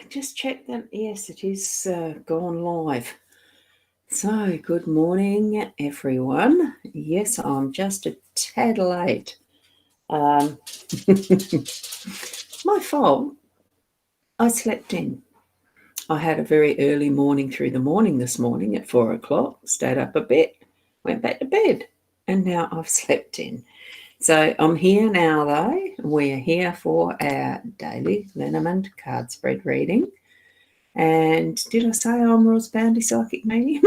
Just check that. Yes, it is gone live. So, good morning, everyone. Yes, I'm just a tad late. My fault. I slept in. I had a very early morning through the morning this morning at 4 o'clock, stayed up a bit, went back to bed, and now I've slept in. So I'm here now, though. We're here for our Daily Lenormand card spread reading. And did I say I'm rosboundy psychic medium?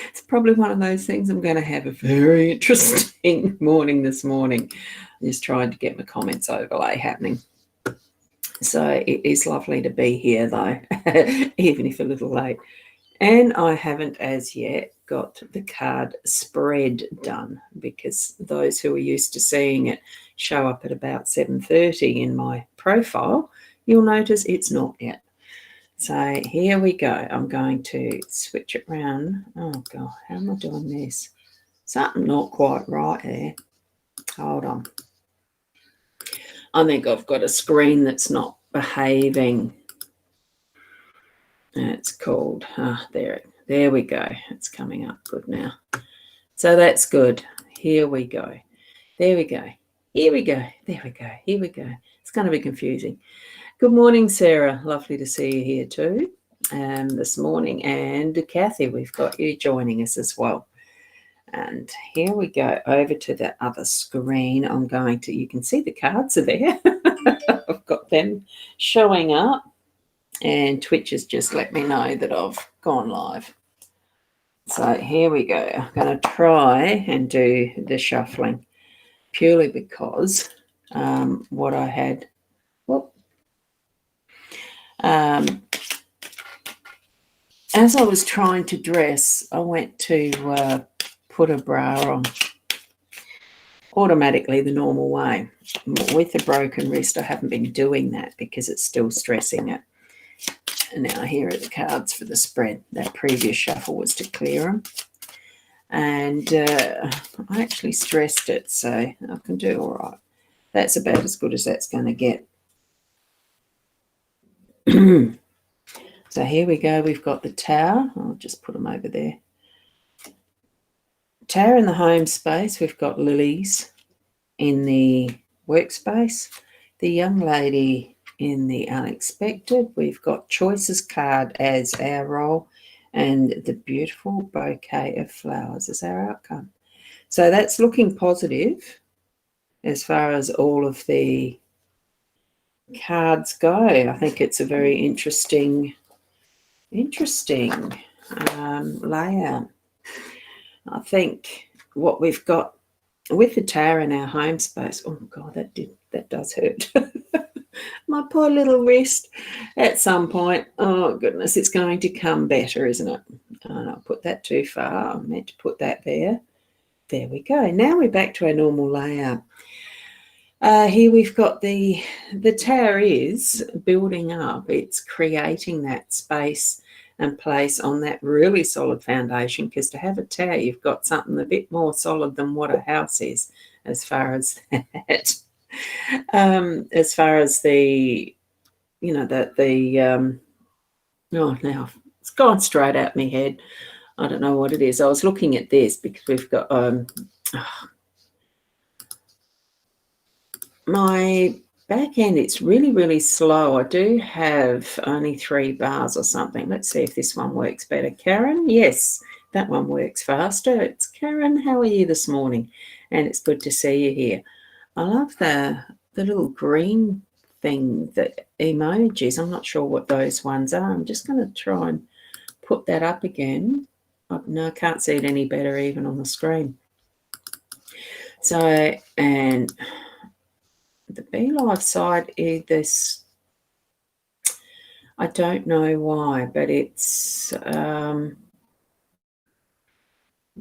It's probably one of those things. I'm going to have a very interesting morning this morning. I'm just trying to get my comments overlay happening. So it is lovely to be here, though, even if a little late. And I haven't as yet got the card spread done, because those who are used to seeing it show up at about 7:30 in my profile, you'll notice it's not yet. So here we go. I'm going to switch it around. Oh, God, how am I doing this? Something not quite right there. Hold on. I think I've got a screen that's not behaving. It's called, there we go. It's coming up good now. So that's good. Here we go. There we go. Here we go. There we go. Here we go. It's going to be confusing. Good morning, Sarah. Lovely to see you here too this morning. And Kathy, we've got you joining us as well. And here we go over to the other screen. I'm going to, you can see the cards are there. I've got them showing up. And Twitch has just let me know that I've gone live. So here we go. I'm going to try and do the shuffling purely because what I had, as I was trying to dress, I went to put a bra on automatically the normal way. With a broken wrist, I haven't been doing that because it's still stressing it. And now here are the cards for the spread. That previous shuffle was to clear them. And I actually stressed it, so I can do all right. That's about as good as that's going to get. So here we go. We've got the Tower. I'll just put them over there. Tower in the home space. We've got lilies in the workspace. The young lady in the unexpected. We've got choices card as our role. And the beautiful bouquet of flowers is our outcome. So that's looking positive as far as all of the cards go. I think it's a very interesting layout. I think what we've got with the Tower in our home space. Oh God, that does hurt. My poor little wrist. At some point, oh goodness, it's going to come better, isn't it? And I'll put that too far. I meant to put that there. There we go. Now we're back to our normal layout. Here we've got the Tower is building up. It's creating that space and place on that really solid foundation, because to have a Tower, you've got something a bit more solid than what a house is as far as that. As far as the, now it's gone straight out my head. I don't know what it is. I was looking at this because we've got my back end, it's really, really slow. I do have only 3 bars or something. Let's see if this one works better. Karen, yes, that one works faster. It's Karen. How are you this morning? And it's good to see you here. I love the little green thing, the emojis. I'm not sure what those ones are. I'm just going to try and put that up again. No, I can't see it any better even on the screen. So, and the Be Live side is this, I don't know why, but it's the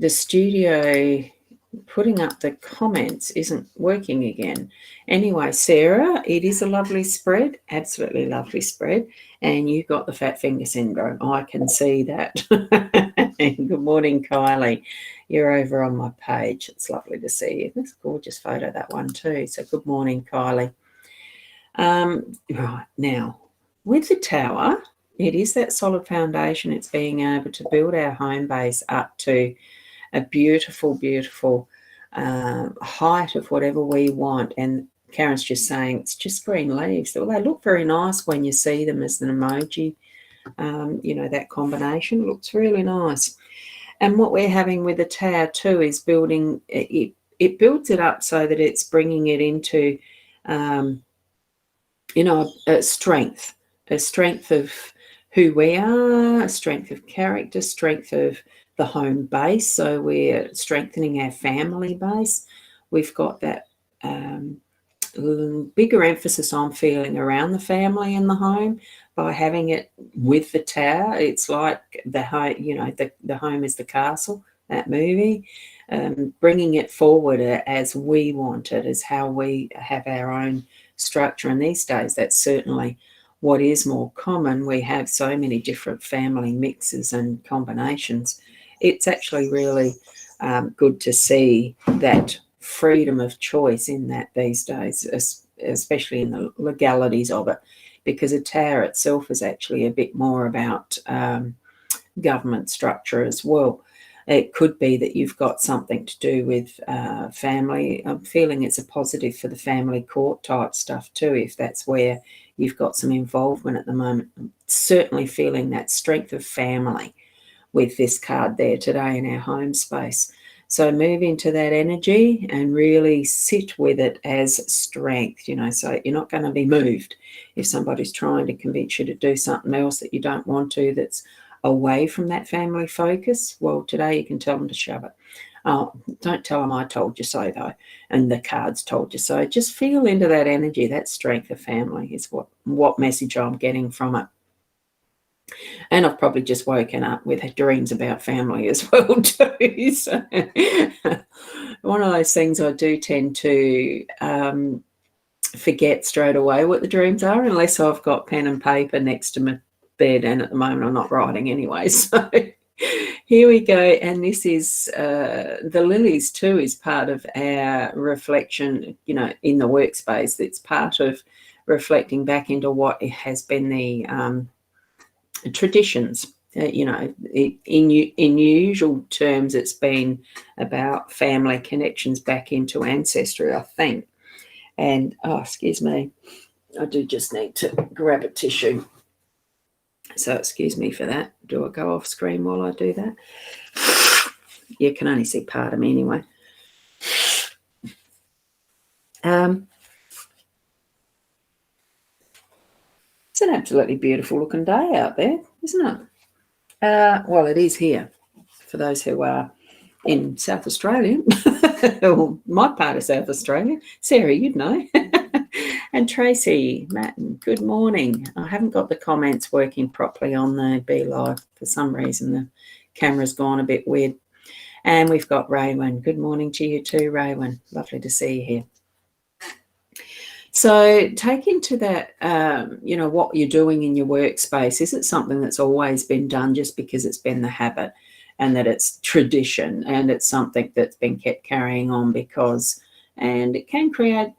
studio putting up the comments isn't working again. Anyway, Sarah, it is a lovely spread, absolutely lovely spread, and you got the fat finger syndrome. I can see that. Good morning, Kylie. You're over on my page. It's lovely to see you. That's a gorgeous photo, that one too. So good morning, Kylie. Right, now, with the tower, it is that solid foundation. It's being able to build our home base up to a beautiful, beautiful height of whatever we want. And Karen's just saying it's just green leaves. Well, they look very nice when you see them as an emoji. That combination looks really nice. And what we're having with the tower too is building it. It builds it up so that it's bringing it into, a strength of who we are, a strength of character, strength of the home base. So we're strengthening our family base. We've got that bigger emphasis on feeling around the family and the home by having it with the tower. It's like the home, the home is the castle, that movie. Bringing it forward as we want it, as how we have our own structure. And these days, that's certainly what is more common. We have so many different family mixes and combinations. It's actually really good to see that freedom of choice in that these days, especially in the legalities of it, because a tower itself is actually a bit more about government structure as well. It could be that you've got something to do with family. I'm feeling it's a positive for the family court type stuff too, if that's where you've got some involvement at the moment. I'm certainly feeling that strength of family with this card there today in our home space. So move into that energy and really sit with it as strength, so you're not going to be moved if somebody's trying to convince you to do something else that you don't want to, that's away from that family focus. Well, today you can tell them to shove it. Don't tell them I told you so, though, and the cards told you so. Just feel into that energy, that strength of family is what message I'm getting from it. And I've probably just woken up with dreams about family as well too. So one of those things I do tend to forget straight away what the dreams are, unless I've got pen and paper next to my bed, and at the moment I'm not writing anyway. So here we go. And this is the lilies too is part of our reflection, in the workspace. It's part of reflecting back into what has been the traditions. In usual terms, it's been about family connections back into ancestry, I think. And excuse me, I do just need to grab a tissue. So excuse me for that. Do I go off screen while I do that? You can only see part of me anyway. It's an absolutely beautiful looking day out there, isn't it? Well, it is here for those who are in South Australia, or my part of South Australia. Sarah, you'd know. And Tracy, Matt, good morning. I haven't got the comments working properly on the Be Live. For some reason, the camera's gone a bit weird. And we've got Raywin. Good morning to you too, Raywin. Lovely to see you here. So take into that, what you're doing in your workspace. Is it something that's always been done just because it's been the habit and that it's tradition, and it's something that's been kept carrying on and it can create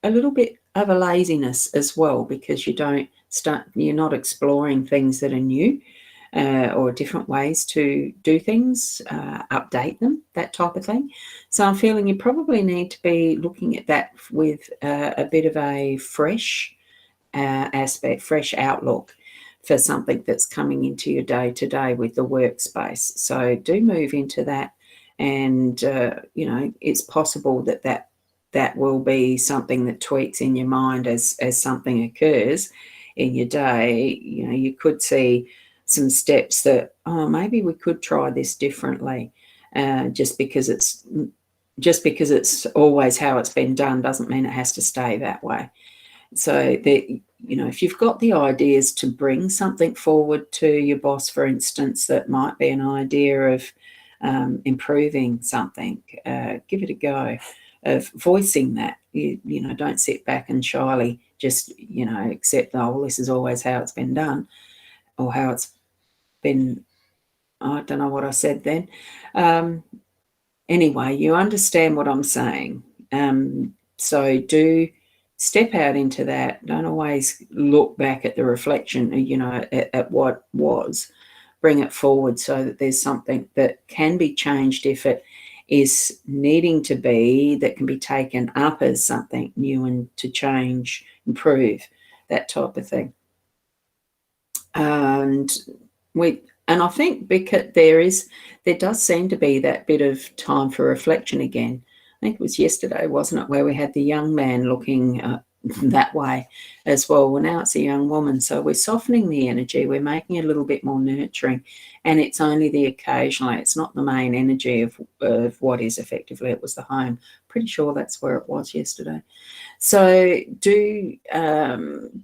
a little bit of a laziness as well, because you're not exploring things that are new or different ways to do things, update them, that type of thing. So I'm feeling you probably need to be looking at that with a bit of a fresh aspect, fresh outlook for something that's coming into your day to day with the workspace. So do move into that, and it's possible that will be something that tweaks in your mind as something occurs in your day. You could see some steps that, maybe we could try this differently. Just because it's always how it's been done doesn't mean it has to stay that way. So if you've got the ideas to bring something forward to your boss, for instance, that might be an idea of improving something, give it a go. Of voicing that, you know, don't sit back and shyly just, you know, accept, oh, well, this is always how it's been done, or how it's been. I don't know what I said then. Anyway, you understand what I'm saying. So do step out into that. Don't always look back at the reflection, you know, at what was. Bring it forward so that there's something that can be changed if it is needing to be, that can be taken up as something new and to change, improve, that type of thing. And I think because there does seem to be that bit of time for reflection again. I think it was yesterday, wasn't it, where we had the young man looking that way as well. Well, now it's a young woman, so we're softening the energy, we're making it a little bit more nurturing, and it's only the occasionally, it's not the main energy of what is effectively, it was the home. Pretty sure that's where it was yesterday. So do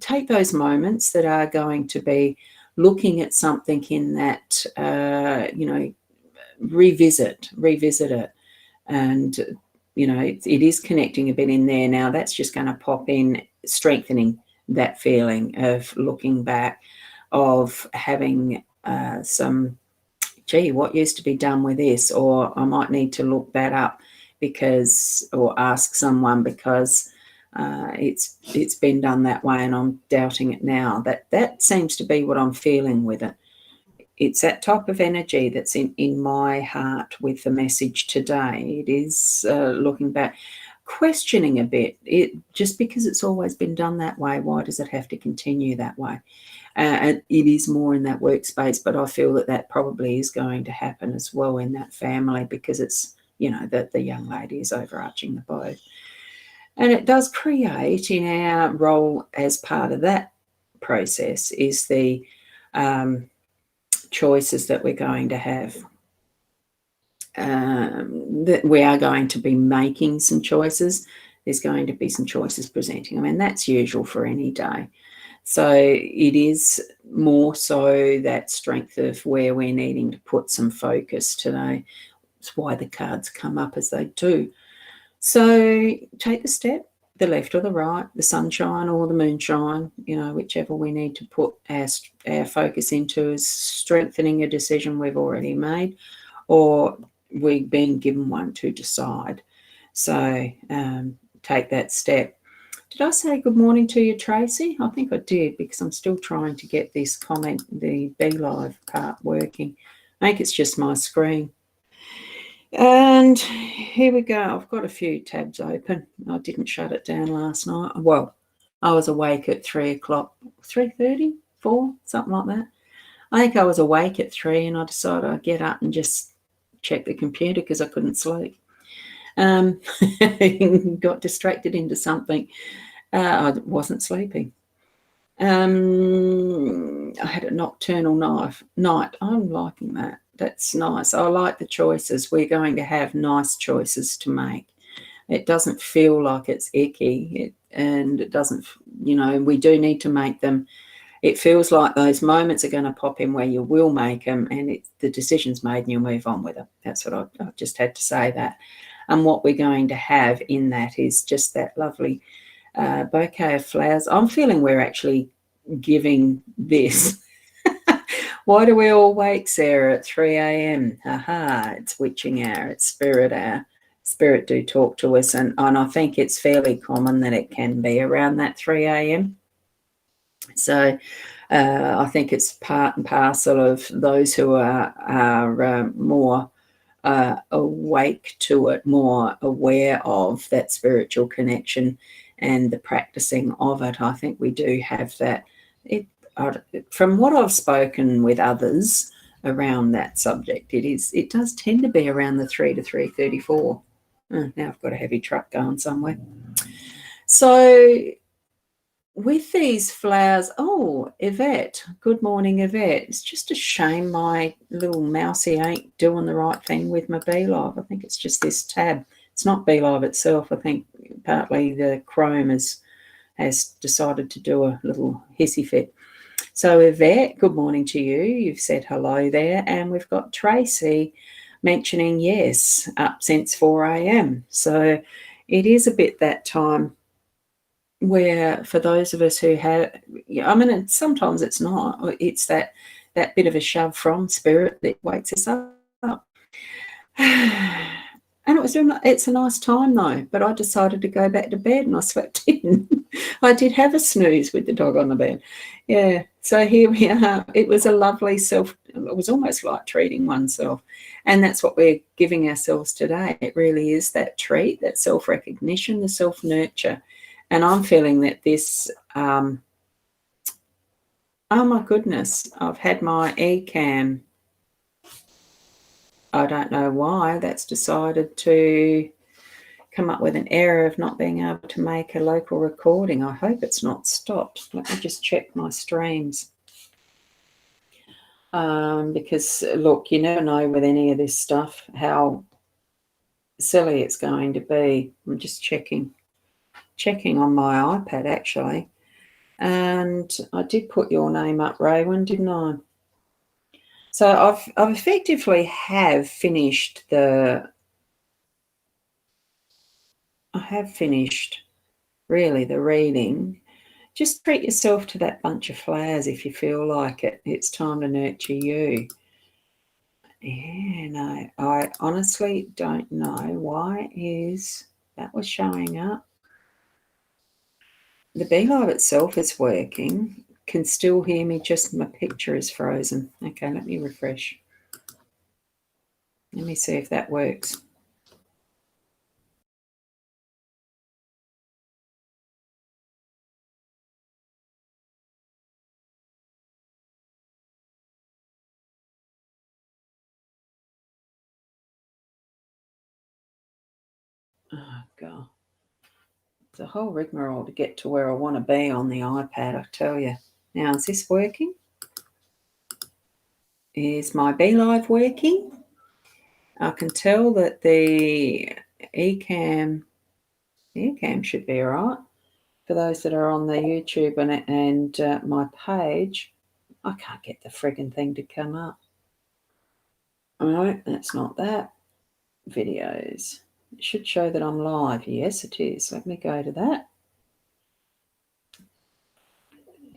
take those moments that are going to be looking at something in that, you know, revisit it. And, you know, it is connecting a bit in there. Now that's just going to pop in, strengthening that feeling of looking back, of having some, gee, what used to be done with this, or I might need to look that up because, or ask someone because it's been done that way and I'm doubting it now. That seems to be what I'm feeling with it. It's that type of energy that's in my heart with the message today. It is looking back, questioning a bit. Just because it's always been done that way, why does it have to continue that way? And it is more in that workspace, but I feel that probably is going to happen as well in that family, because it's, you know, that the young lady is overarching the both. And it does create, in our role as part of that process, is the choices that we're going to have. That we are going to be making some choices. There's going to be some choices presenting. I mean, that's usual for any day. So it is more so that strength of where we're needing to put some focus today. It's why the cards come up as they do. So take the step, the left or the right, the sunshine or the moonshine, you know, whichever we need to put our focus into, is strengthening a decision we've already made, or we've been given one to decide. So take that step. Did I say good morning to you, Tracy? I think I did, because I'm still trying to get this comment, the Be Live part, working. I think it's just my screen. And here we go. I've got a few tabs open. I didn't shut it down last night. Well, I was awake at 3 o'clock, 3:30, 4, something like that. I think I was awake at 3 and I decided I'd get up and just check the computer because I couldn't sleep. Got distracted into something. I wasn't sleeping. I had a nocturnal night. I'm liking that. That's nice. I like the choices. We're going to have nice choices to make. It doesn't feel like it's icky, and it doesn't, you know, we do need to make them. It feels like those moments are going to pop in where you will make them, and the decision's made and you'll move on with it. That's what I just had to say that. And what we're going to have in that is just that lovely bouquet of flowers. I'm feeling we're actually giving this. Why do we all wake, Sarah, at 3 a.m.? Aha, it's witching hour, it's spirit hour. Spirit do talk to us, and I think it's fairly common that it can be around that 3 a.m. So I think it's part and parcel of those who are more awake to it, more aware of that spiritual connection and the practicing of it. I think we do have that. From what I've spoken with others around that subject, it does tend to be around the 3 to 3:34. Now I've got a heavy truck going somewhere. So with these flowers, oh, Yvette, good morning, Yvette. It's just a shame my little mousey ain't doing the right thing with my BeLive. I think it's just this tab. It's not BeLive itself. I think partly the Chrome has decided to do a little hissy fit. So Yvette, good morning to you. You've said hello there. And we've got Tracy. mentioning, yes, up since 4 a.m. So it is a bit that time where for those of us who have, I mean, sometimes it's not, it's that bit of a shove from spirit that wakes us up. And it's a nice time though, but I decided to go back to bed and I slept in. I did have a snooze with the dog on the bed. Yeah, so here we are. It was a lovely it was almost like treating oneself. And that's what we're giving ourselves today. It really is that treat, that self-recognition, the self-nurture. And I'm feeling that this, oh my goodness, I've had my eCam. I don't know why that's decided to come up with an error of not being able to make a local recording. I hope it's not stopped. Let me just check my streams. Because, look, you never know with any of this stuff how silly it's going to be. I'm just checking on my iPad, actually. And I did put your name up, Raywin, didn't I? So I've effectively have finished really the reading. Just treat yourself to that bunch of flowers if you feel like it. It's time to nurture you. Yeah, no, I honestly don't know why that was showing up. The beehive itself is working. Can still hear me, just my picture is frozen. Okay, let me refresh. Let me see if that works. Oh, God. It's a whole rigmarole to get to where I want to be on the iPad, I tell you. Now, is this working? Is my beehive working? I can tell that the eCam should be all right. For those that are on the YouTube and my page, I can't get the frigging thing to come up. All right, that's not that. Videos. It should show that I'm live. Yes, it is. Let me go to that.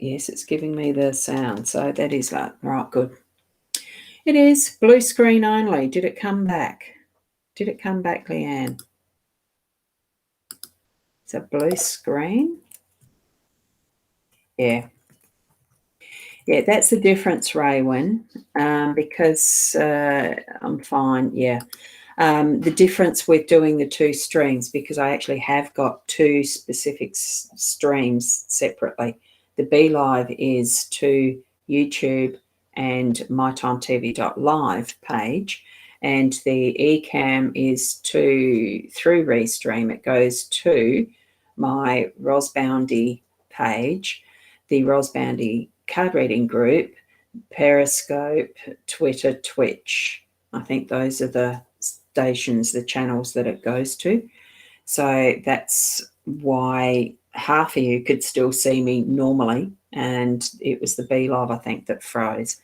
Yes, it's giving me the sound. So that is that. Right, good. It is blue screen only. Did it come back? Did it come back, Leanne? It's a blue screen. Yeah. Yeah, that's the difference, Raywin, because I'm fine, yeah. The difference with doing the two streams, because I actually have got two specific streams separately. The Be Live is to YouTube and mytimetv.live page, and the eCam is through Restream. It goes to my rosboundy page, the rosboundy card reading group, Periscope, Twitter, Twitch. I think those are the stations, the channels that it goes to. So that's why half of you could still see me normally, and it was the Be Live, I think, that froze.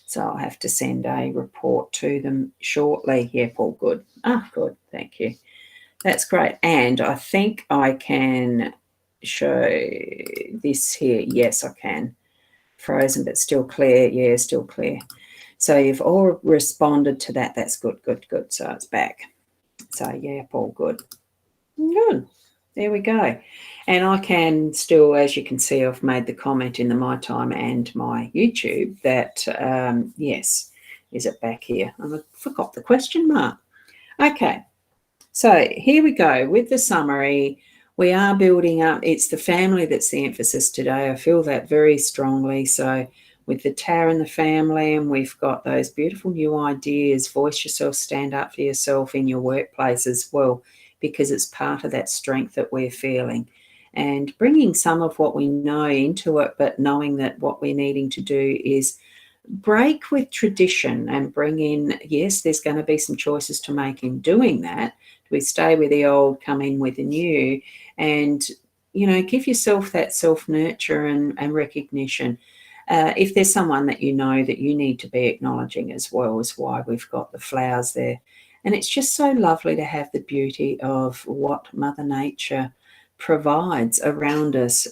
So I'll have to send a report to them shortly. Yeah, Paul, good. Ah, good. Thank you. That's great. And I think I can show this here. Yes, I can. Frozen, but still clear. Yeah, still clear. So you've all responded to that. That's good, good, good. So it's back. So yeah, Paul, good. Good. There we go. And I can still, as you can see, I've made the comment in the My Time and my YouTube that, yes, is it back here? I forgot the question mark. Okay. So here we go with the summary. We are building up. It's the family that's the emphasis today. I feel that very strongly. So with the Tower and the family, and we've got those beautiful new ideas. Voice yourself, stand up for yourself in your workplace as well, because it's part of that strength that we're feeling. And bringing some of what we know into it, but knowing that what we're needing to do is break with tradition and bring in, yes, there's going to be some choices to make in doing that. Do we stay with the old, come in with the new, and, you know, give yourself that self-nurture and recognition. if there's someone that you know that you need to be acknowledging as well, is why we've got the flowers there. And it's just so lovely to have the beauty of what Mother Nature provides around us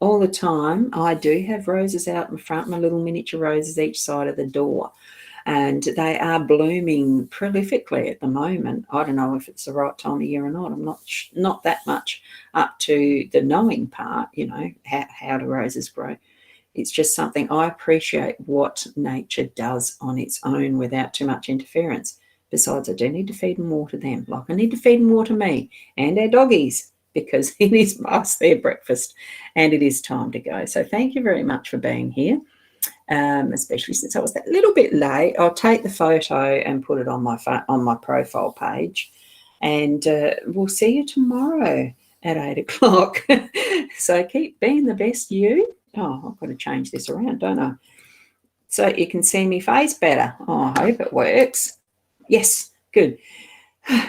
all the time. I do have roses out in front, my little miniature roses each side of the door, and they are blooming prolifically at the moment. I don't know if it's the right time of year or not. I'm not that much up to the knowing part, how do roses grow. It's just something I appreciate what nature does on its own without too much interference. Besides, I do need to feed and water them, like I need to feed and water me and our doggies, because it is past their breakfast and it is time to go. So thank you very much for being here, especially since I was that little bit late. I'll take the photo and put it on my profile page, and we'll see you tomorrow at 8 o'clock. So keep being the best you. Oh, I've got to change this around, don't I? So you can see me face better. Oh, I hope it works. Yes, good.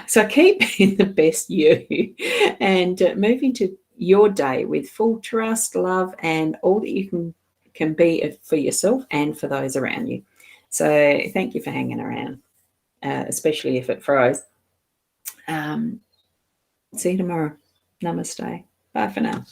So keep being the best you and move into your day with full trust, love, and all that you can be for yourself and for those around you. So thank you for hanging around, especially if it froze. See you tomorrow. Namaste. Bye for now.